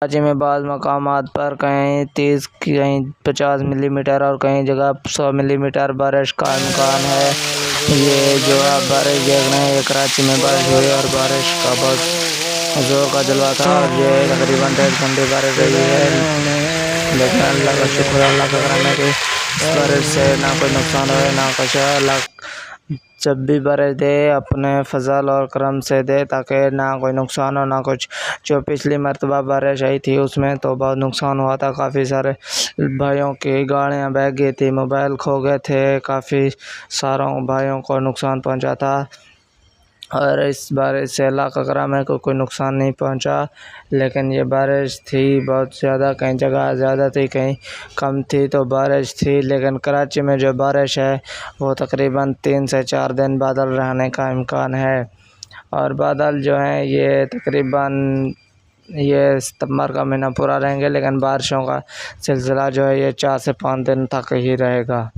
کراچی میں بعض مقامات پر کہیں 30 کہیں 50 ملی میٹر اور کئی جگہ 100 ملی میٹر بارش کا امکان ہے۔ یہ جو آپ بارش دیکھ رہے ہیں یہ کراچی میں بارش ہوئی اور بارش کا بہت زور کا جلوہ تھا اور یہ تقریباً 1.5 گھنٹے بارش رہی ہے، لیکن اللہ کا شکر، اللہ کا کرم ہے کہ اس بارش سے نہ کوئی نقصان ہوئے نہ کچھ۔ اللہ جب بھی بارش دے اپنے فضل اور کرم سے دے تاکہ نہ کوئی نقصان ہو نہ کچھ۔ جو پچھلی مرتبہ بارش آئی تھی اس میں تو بہت نقصان ہوا تھا، کافی سارے بھائیوں کی گاڑیاں بہہ گئی تھی، موبائل کھو گئے تھے، کافی ساروں بھائیوں کو نقصان پہنچا تھا۔ اور اس بارش سے اللہ کا کرم ہے کہ کوئی نقصان نہیں پہنچا، لیکن یہ بارش تھی بہت زیادہ، کئی جگہ زیادہ تھی کہیں کم تھی، تو بارش تھی۔ لیکن کراچی میں جو بارش ہے وہ تقریباً 3 سے 4 دن بادل رہنے کا امکان ہے، اور بادل جو ہیں یہ تقریباً یہ ستمبر کا مہینہ پورا رہیں گے، لیکن بارشوں کا سلسلہ جو ہے یہ 4 سے 5 دن تک ہی رہے گا۔